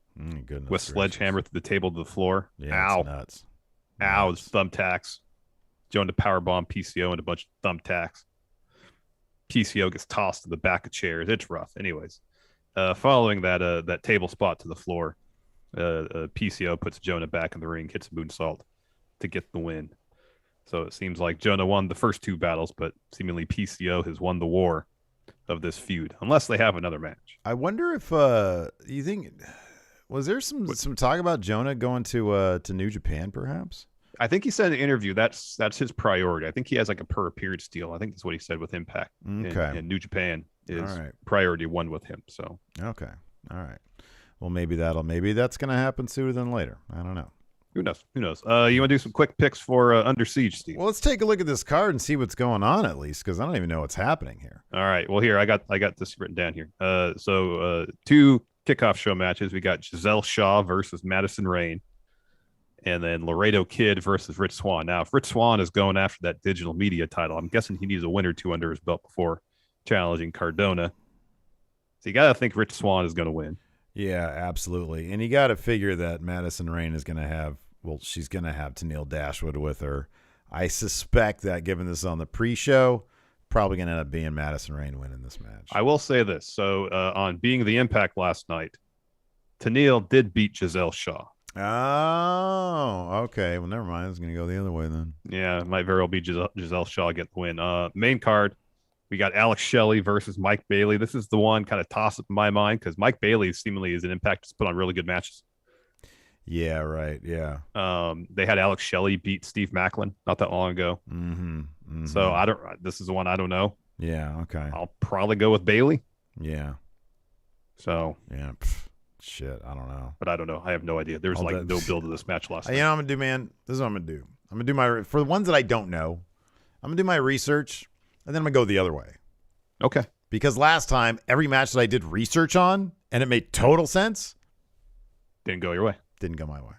B: with sledgehammer through the table to the floor.
A: Yeah,
B: ow,
A: nuts.
B: Ow! It's thumbtacks. Jonah powerbomb PCO and a bunch of thumbtacks. PCO gets tossed to the back of chairs. It's rough. Anyways, following that table spot to the floor, PCO puts Jonah back in the ring, hits a moonsault to get the win. So it seems like Jonah won the first two battles, but seemingly PCO has won the war of this feud, unless they have another match.
A: I wonder if you think was there some talk about Jonah going to New Japan, perhaps?
B: I think he said in an interview that's his priority. I think he has like a per appearance deal. I think that's what he said with Impact.
A: Okay.
B: And New Japan is priority one with him. So
A: okay, all right. Well, maybe that's going to happen sooner than later. I don't know.
B: Who knows? You want to do some quick picks for Under Siege, Steve?
A: Well, let's take a look at this card and see what's going on at least, because I don't even know what's happening here.
B: All right. Well, here I got this written down here. So two kickoff show matches. We got Giselle Shaw versus Madison Rayne, and then Laredo Kid versus Rich Swann. Now, if Rich Swann is going after that digital media title, I'm guessing he needs a win or two under his belt before challenging Cardona. So you got to think Rich Swann is going to win.
A: Yeah, absolutely. And you got to figure that Madison Rayne is going to have, she's going to have Tenille Dashwood with her. I suspect that, given this on the pre-show, probably going to end up being Madison Rayne winning this match.
B: I will say this. So on Being the Impact last night, Tenille did beat Giselle Shaw.
A: Oh, okay. Well, never mind. I was going to go the other way then.
B: Yeah, it might very well be Giselle Shaw get the win. Main card, we got Alex Shelley versus Mike Bailey. This is the one kind of toss up in my mind because Mike Bailey seemingly is an Impact to put on really good matches.
A: Yeah, right. Yeah.
B: They had Alex Shelley beat Steve Macklin not that long ago. So this is the one I don't know.
A: Yeah. Okay.
B: I'll probably go with Bailey.
A: Yeah.
B: So.
A: Yeah. Shit, I don't know.
B: But I don't know. I have no idea. There's no build to this match last night.
A: You know what I'm going to do, man? This is what I'm going to do. I'm going to do for the ones that I don't know, I'm going to do my research, and then I'm going to go the other way.
B: Okay.
A: Because last time, every match that I did research on, and it made total sense,
B: didn't go your way.
A: Didn't go my way.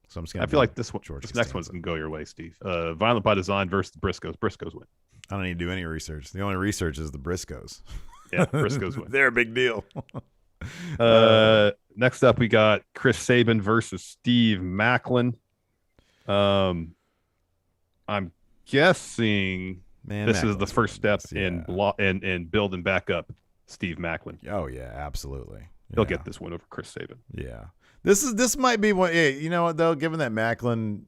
A: So I'm just going to
B: I feel like this next one's going to go your way, Steve. Violent by Design versus the Briscoes. Briscoes win.
A: I don't need to do any research. The only research is the Briscoes.
B: Yeah, Briscoes win.
A: They're a big deal.
B: Next up, we got Chris Sabin versus Steve Macklin. I'm guessing this is the first step in building back up Steve Macklin.
A: Oh yeah, absolutely.
B: He'll get this win over Chris Sabin.
A: Yeah, this might be one. Hey, you know what though? Given that Macklin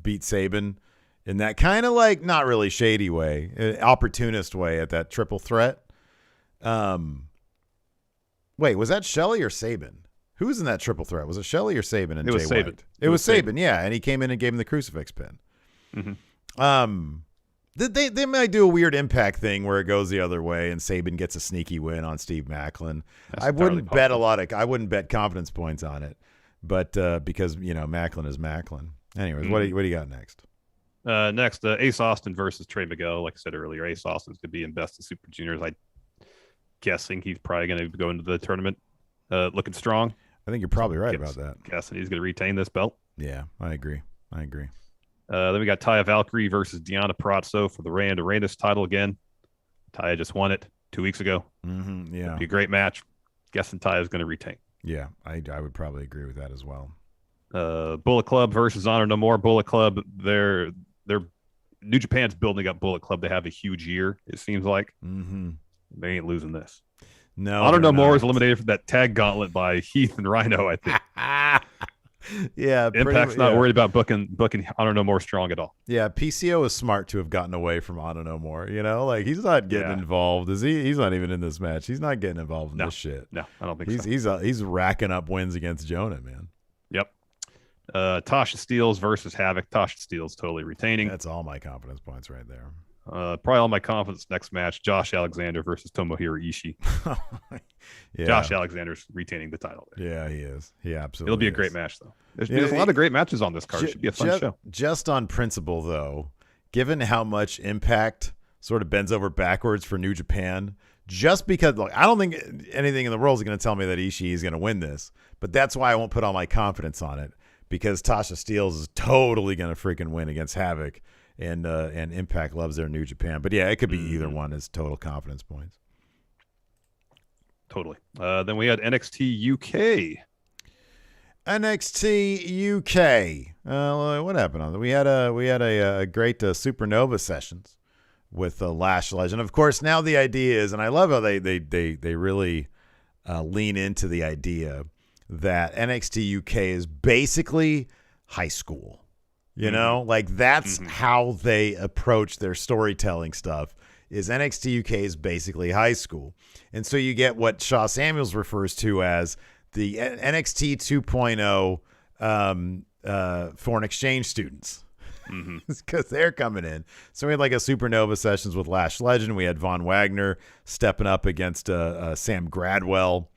A: beat Sabin in that kind of like not really shady way, opportunist way at that triple threat. Wait, was that Shelley or Sabin? Who was in that triple threat? Was it Shelley or Sabin and Jay White?
B: Sabin.
A: It was Sabin, yeah. And he came in and gave him the crucifix pin. They might do a weird Impact thing where it goes the other way and Sabin gets a sneaky win on Steve Macklin. I wouldn't bet confidence points on it. but because Macklin is Macklin. Anyways, what do you got next?
B: Next, Ace Austin versus Trey Miguel. Like I said earlier, Ace Austin's going to be in Best of Super Juniors. I'm guessing he's probably going to go into the tournament looking strong.
A: I think you're probably right about that.
B: Guessing he's going to retain this belt.
A: Yeah, I agree.
B: Then we got Taya Valkyrie versus Deonna Purrazzo for the Randus title again. Taya just won it 2 weeks ago.
A: Mm-hmm, yeah.
B: It'll be a great match. Guessing Taya's going to retain.
A: Yeah, I would probably agree with that as well.
B: Bullet Club versus Honor No More. Bullet Club, they're New Japan's building up Bullet Club. They have a huge year, it seems like.
A: Mm-hmm.
B: They ain't losing this.
A: No,
B: Honor No More is eliminated from that tag gauntlet by Heath and Rhino, I think.
A: Yeah,
B: Impact's not worried about booking Honor No More strong at all.
A: Yeah, PCO is smart to have gotten away from Honor No More. Like he's not getting involved. Is he? He's not even in this match. He's not getting involved in this shit.
B: No, I don't think so.
A: He's racking up wins against Jonah, man.
B: Yep. Tasha Steelz versus Havoc. Tasha Steelz totally retaining.
A: That's all my confidence points right there.
B: Probably all my confidence next match. Josh Alexander versus Tomohiro Ishii.
A: Yeah.
B: Josh Alexander's retaining the title there.
A: Yeah, he is. He absolutely
B: It'll be a great match, though. There's a lot of great matches on this card. It should be a fun show.
A: Just on principle, though, given how much Impact sort of bends over backwards for New Japan, just because I don't think anything in the world is going to tell me that Ishii is going to win this, but that's why I won't put all my confidence on it, because Tasha Steelz is totally going to freaking win against Havoc, and Impact loves their New Japan. But yeah, it could be either one as total confidence points.
B: Totally. Then we had NXT UK.
A: NXT UK. What happened on that? We had a great Supernova sessions with Lash Legend. Of course, now the idea is, and I love how they really lean into the idea that NXT UK is basically high school. Like that's how they approach their storytelling stuff. Is NXT UK is basically high school. And so you get what Shaw Samuels refers to as the NXT 2.0 foreign exchange students, because they're coming in. So we had like a Supernova sessions with Lash Legend. We had Von Wagner stepping up against Sam Gradwell.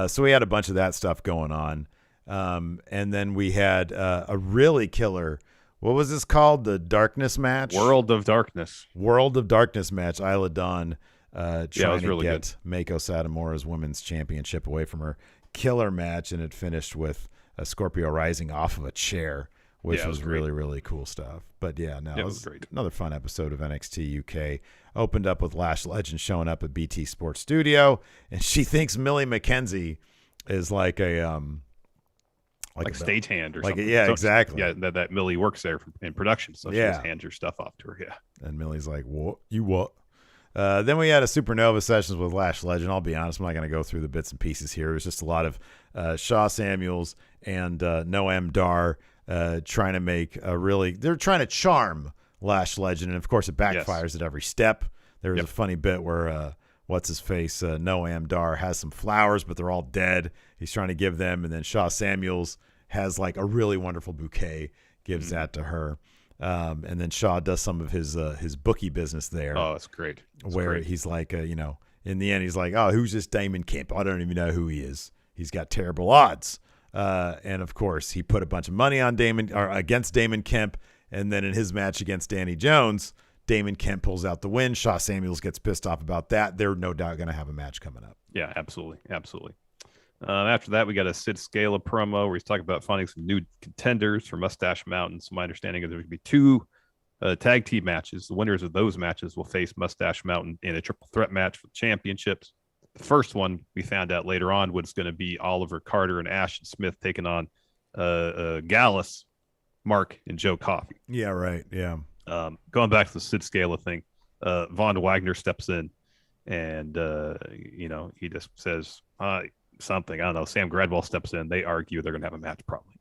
A: So we had a bunch of that stuff going on. And then we had a really killer, what was this called? The Darkness match?
B: World of Darkness
A: match. Isla Dawn trying to get Mako Satomura's women's championship away from her. Killer match, and it finished with a Scorpio rising off of a chair, which was really, really cool stuff. But yeah, no, it was great. Another fun episode of NXT UK. Opened up with Lash Legend showing up at BT Sports Studio, and she thinks Millie McKenzie is like a
B: like a stagehand or something.
A: Yeah, exactly.
B: Yeah, that Millie works there in production, so she just hands her stuff off to her. Yeah,
A: and Millie's like, "What? You what?" Then we had a Supernova sessions with Lash Legend. I'll be honest, I'm not going to go through the bits and pieces here. It was just a lot of Shaw Samuels and Noam Dar trying to make they're trying to charm Lash Legend, and of course it backfires at every step. There was a funny bit where what's his face Noam Dar has some flowers, but they're all dead. He's trying to give them, and then Shaw Samuels has like a really wonderful bouquet, gives that to her. And then Shaw does some of his bookie business there.
B: Oh, it's great.
A: He's like, in the end, he's like, oh, who's this Damon Kemp? I don't even know who he is. He's got terrible odds. And of course, he put a bunch of money on against Damon Kemp. And then in his match against Danny Jones, Damon Kemp pulls out the win. Shaw Samuels gets pissed off about that. They're no doubt going to have a match coming up.
B: Yeah, absolutely. Absolutely. After that, we got a Sid Scala promo where he's talking about finding some new contenders for Mustache Mountain. So my understanding is there's going to be two tag team matches. The winners of those matches will face Mustache Mountain in a triple threat match for the championships. The first one we found out later on was going to be Oliver Carter and Ashton Smith taking on Gallus, Mark, and Joe Coffey.
A: Yeah, right. Yeah.
B: Going back to the Sid Scala thing, Von Wagner steps in and, he just says, something. I don't know. Sam Gradwell steps in. They argue they're going to have a match probably.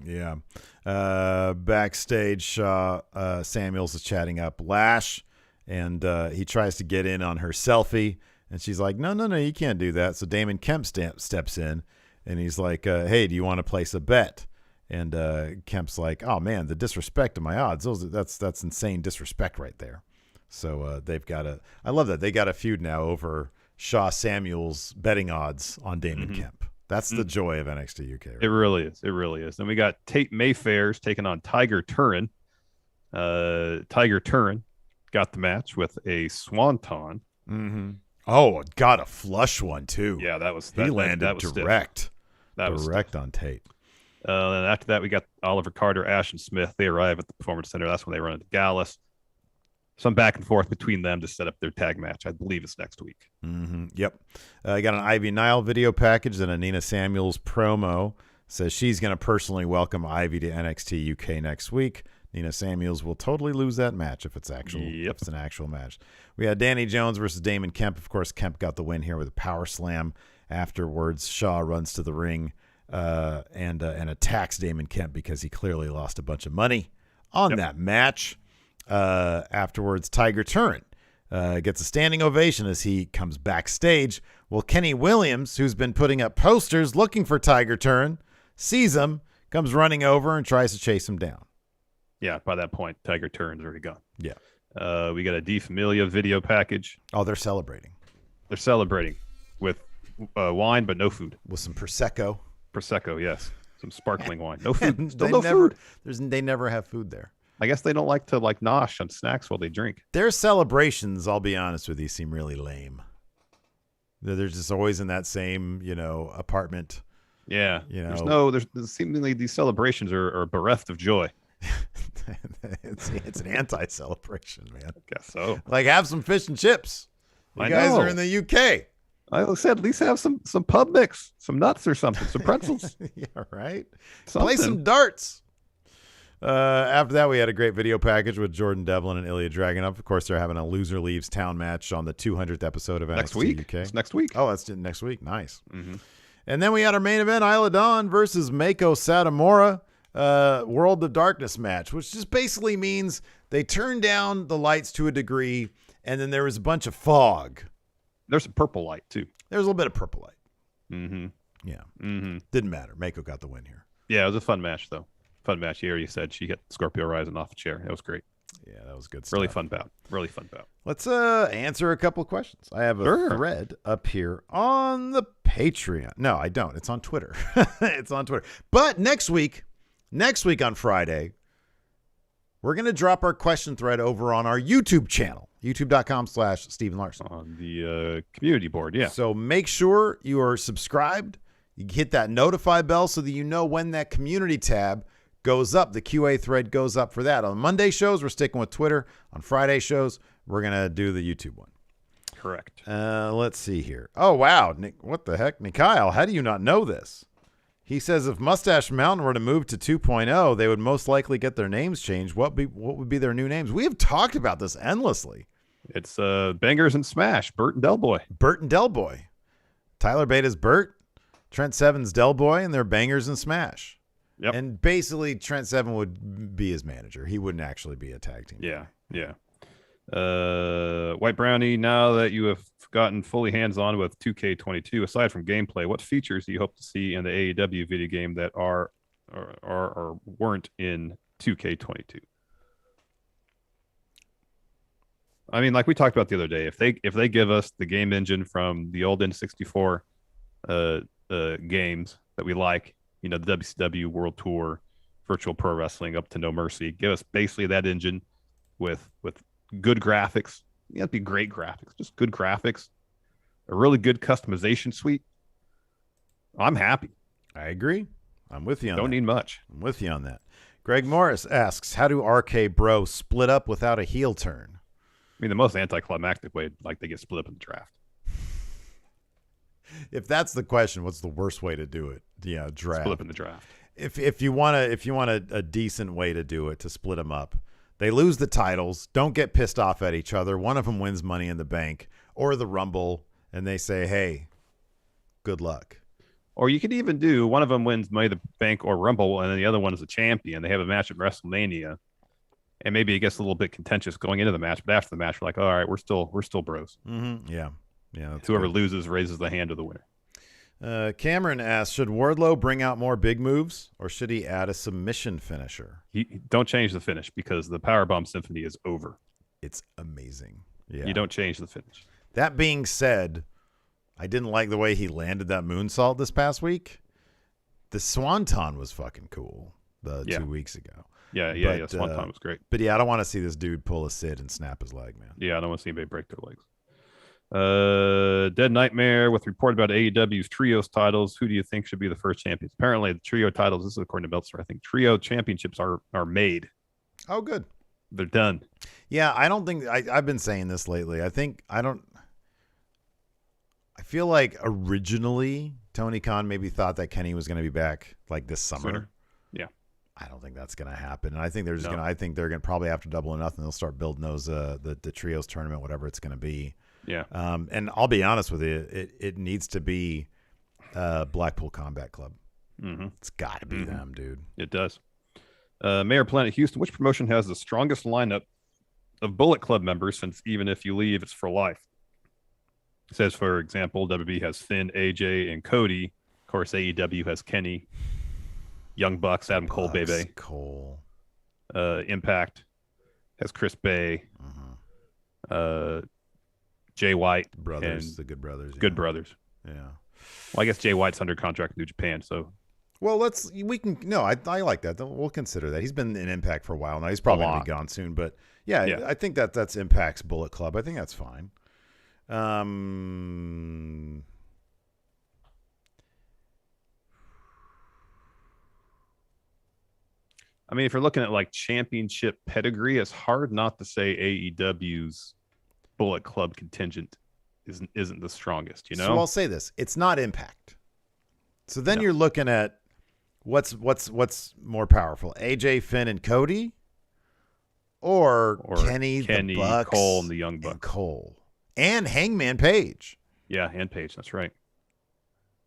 A: Yeah. Backstage, Shaw Samuels is chatting up Lash, and he tries to get in on her selfie, and she's like, no, you can't do that. So Damon Kemp steps in, and he's like, hey, do you want to place a bet? And Kemp's like, oh, man, the disrespect to my odds. That's insane disrespect right there. So they've got I love that. They got a feud now over Shaw Samuels betting odds on Damon Kemp. That's the joy of NXT UK. Right?
B: It really is. It really is. Then we got Tate Mayfair's taking on Tiger Turin. Tiger Turin got the match with a swanton.
A: Mm-hmm. Oh, got a flush one too.
B: Yeah, that was
A: he landed
B: that was
A: direct.
B: Stiff. That was
A: direct on Tate.
B: And after that, we got Oliver Carter, Ashton Smith. They arrive at the Performance Center. That's when they run into Gallus. Some back and forth between them to set up their tag match. I believe it's next week.
A: Mm-hmm. Yep. I got an Ivy Nile video package and a Nina Samuels promo. Says she's going to personally welcome Ivy to NXT UK next week. Nina Samuels will totally lose that match if it's actual. If it's an actual match. We had Danny Jones versus Damon Kemp. Of course, Kemp got the win here with a power slam. Afterwards, Shaw runs to the ring and attacks Damon Kemp because he clearly lost a bunch of money on that match. Afterwards, Tiger Turin gets a standing ovation as he comes backstage. Well, Kenny Williams, who's been putting up posters looking for Tiger Turin, sees him, comes running over, and tries to chase him down.
B: Yeah, by that point, Tiger Turin's already gone.
A: Yeah.
B: We got a De Familia video package.
A: Oh, they're celebrating.
B: They're celebrating with wine, but no food.
A: With some Prosecco.
B: Prosecco, yes. Some sparkling wine. No food.
A: Still no food. They never have food there.
B: I guess they don't like to nosh on snacks while they drink.
A: Their celebrations, I'll be honest with you, seem really lame. They're just always in that same, apartment.
B: Yeah. There's seemingly these celebrations are bereft of joy.
A: It's an anti-celebration, man.
B: I guess so.
A: Like, have some fish and chips. You guys are in the UK.
B: I said at least have some pub mix, some nuts or something, some pretzels.
A: Yeah, right.
B: Something.
A: Play some darts. After that, we had a great video package with Jordan Devlin and Ilya Dragunov. Of course, they're having a loser leaves town match on the 200th episode of NXT UK.
B: It's next week.
A: Oh, that's next week. Nice.
B: Mm-hmm.
A: And then we had our main event, Isla Dawn versus Mako Satomura. World of Darkness match, which just basically means they turned down the lights to a degree, and then there was a bunch of fog.
B: There's some purple light, too.
A: There's a little bit of purple light.
B: Mm-hmm.
A: Yeah.
B: Mm-hmm.
A: Didn't matter. Mako got the win here.
B: Yeah, it was a fun match, though. Fun match. You already said she hit Scorpio Rising off a chair. That was great.
A: Yeah, that was good stuff.
B: Really fun bout. Really fun bout.
A: Let's answer a couple questions. I have a thread up here on the Patreon. No, I don't. It's on Twitter. It's on Twitter. But next week on Friday, we're going to drop our question thread over on our YouTube channel, youtube.com/Stephen Larson.
B: On the community board, yeah.
A: So make sure you are subscribed. You hit that notify bell so that you know when that community tab goes up. The QA thread goes up for that. On Monday shows, we're sticking with Twitter. On Friday shows, we're going to do the YouTube one.
B: Correct.
A: Let's see here. Oh, wow. Nick, what the heck? Mikhail, how do you not know this? He says if Mustache Mountain were to move to 2.0, they would most likely get their names changed. What would be their new names? We have talked about this endlessly.
B: It's Bangers and Smash, Bert and Delboy.
A: Bert and Delboy. Tyler Beta's Bert, Trent Seven's Delboy, and they're Bangers and Smash.
B: Yep.
A: And basically, Trent Seven would be his manager. He wouldn't actually be a tag team.
B: Yeah, yeah. White Brownie, now that you have gotten fully hands-on with 2K22, aside from gameplay, what features do you hope to see in the AEW video game that are or weren't in 2K22? I mean, like we talked about the other day, if they give us the game engine from the old N64 games that we like, the WCW World Tour, Virtual Pro Wrestling, up to No Mercy, give us basically that engine with good graphics. It'd be great graphics, just good graphics, a really good customization suite. I'm happy.
A: I agree. I'm with you on that.
B: Don't need much.
A: I'm with you on that. Greg Morris asks, how do RK Bro split up without a heel turn?
B: I mean, the most anticlimactic way, like they get split up in the draft.
A: If that's the question, what's the worst way to do it? Yeah, draft.
B: Split up in the draft.
A: If you want a decent way to do it, to split them up, they lose the titles, don't get pissed off at each other. One of them wins Money in the Bank or the Rumble, and they say, hey, good luck.
B: Or you could even do one of them wins Money in the Bank or Rumble, and then the other one is a champion. They have a match at WrestleMania, and maybe it gets a little bit contentious going into the match, but after the match, we're like, all right, we're still bros.
A: Mm-hmm. Yeah.
B: Whoever loses raises the hand of the winner.
A: Cameron asks, should Wardlow bring out more big moves, or should he add a submission finisher?
B: Don't change the finish because the Powerbomb Symphony is over.
A: It's amazing. Yeah.
B: You don't change the finish.
A: That being said, I didn't like the way he landed that moonsault this past week. The Swanton was fucking cool 2 weeks ago.
B: Yeah, Swanton was great.
A: But yeah, I don't want to see this dude pull a Sid and snap his leg, man.
B: Yeah, I don't want to see anybody break their legs. Dead Nightmare with report about AEW's trios titles. Who do you think should be the first champions? Apparently, the trio titles, this is according to Meltzer, I think trio championships are made.
A: Oh, good.
B: They're done.
A: Yeah, I don't think I've been saying this lately. I feel like originally Tony Khan maybe thought that Kenny was going to be back like this summer.
B: Sooner. Yeah.
A: I don't think that's going to happen. And I think they're just I think they're going to probably after Double or Nothing, they'll start building those the trios tournament, whatever it's going to be.
B: Yeah.
A: And I'll be honest with you, it needs to be Blackpool Combat Club.
B: Mm-hmm.
A: It's got to be them, dude.
B: It does. Mayor Planet Houston, which promotion has the strongest lineup of Bullet Club members, since even if you leave, it's for life? It says, for example, WB has Finn, AJ, and Cody. Of course, AEW has Kenny, Young Bucks, Adam Cole, Bebe.
A: Cole.
B: Impact has Chris Bay, Jay White,
A: brothers, the Good Brothers.
B: Good Brothers.
A: Yeah.
B: Well, I guess Jay White's under contract in New Japan, so.
A: Well, I like that. We'll consider that. He's been in Impact for a while now. He's probably going to be gone soon, but yeah, I think that's Impact's Bullet Club. I think that's fine. I
B: mean, if you're looking at like championship pedigree, it's hard not to say AEW's Bullet Club contingent isn't the strongest, you know?
A: So I'll say this. It's not Impact. So then you're looking at what's more powerful, AJ, Finn, and Cody, or Kenny, the Bucks,
B: Cole, and the Young Bucks.
A: And Cole. And Hangman Page.
B: Yeah, and Page. That's right.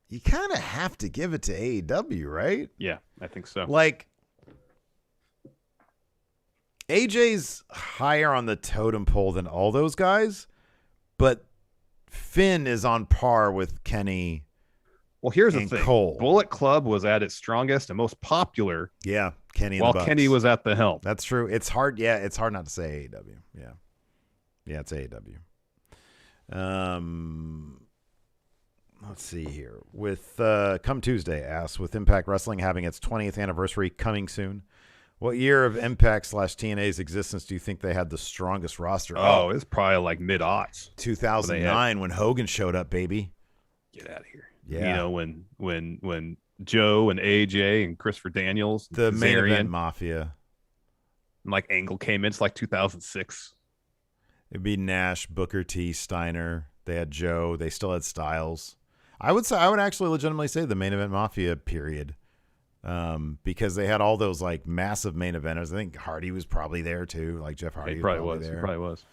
A: You kind of have to give it to AEW, right?
B: Yeah, I think so.
A: Like, AJ's higher on the totem pole than all those guys, but Finn is on par with Kenny.
B: Well, here's the thing.
A: Cole.
B: Bullet Club was at its strongest and most popular.
A: Yeah, Kenny.
B: While Kenny was at the helm.
A: That's true. It's hard. Yeah, it's hard not to say AEW. Yeah, it's AEW. Let's see here. With come Tuesday, asks, with Impact Wrestling having its 20th anniversary coming soon, what year of Impact/TNA's existence do you think they had the strongest roster?
B: Oh, it's probably like mid-aughts.
A: 2009 when Hogan showed up, baby.
B: Get out of here.
A: Yeah.
B: You know, when Joe and AJ and Christopher Daniels,
A: the main event Mafia,
B: and like Angle came in. It's like 2006.
A: It'd be Nash, Booker T, Steiner. They had Joe. They still had Styles. I would actually legitimately say the main event Mafia period, because they had all those like massive main eventers. I think Hardy was probably there too. Like Jeff Hardy
B: He
A: probably
B: was.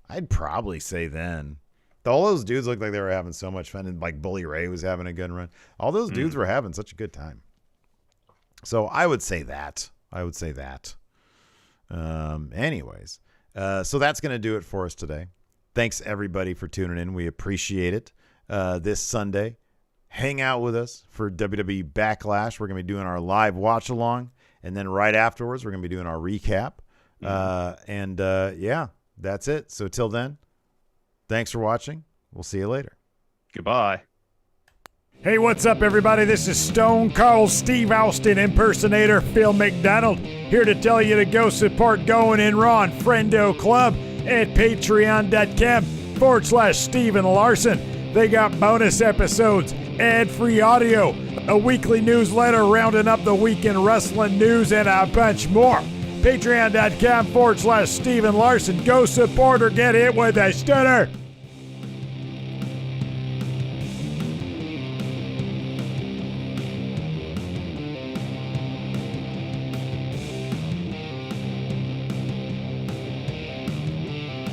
A: I'd probably say then. All those dudes looked like they were having so much fun, and like Bully Ray was having a good run. All those dudes were having such a good time. So I would say that. Anyways, so that's going to do it for us today. Thanks everybody for tuning in. We appreciate it. This Sunday, hang out with us for WWE Backlash. We're going to be doing our live watch along, and then right afterwards, we're going to be doing our recap. Yeah, that's it. So till then, thanks for watching. We'll see you later.
B: Goodbye.
C: Hey, what's up, everybody? This is Stone Cold Steve Austin impersonator Phil McDonald, here to tell you to go support Going In Raw on Friendo Club at patreon.com/Steven Larson. They got bonus episodes, ad-free audio, a weekly newsletter rounding up the weekend wrestling news, and a bunch more. Patreon.com/Steven Larson. Go support or get hit with a stunner.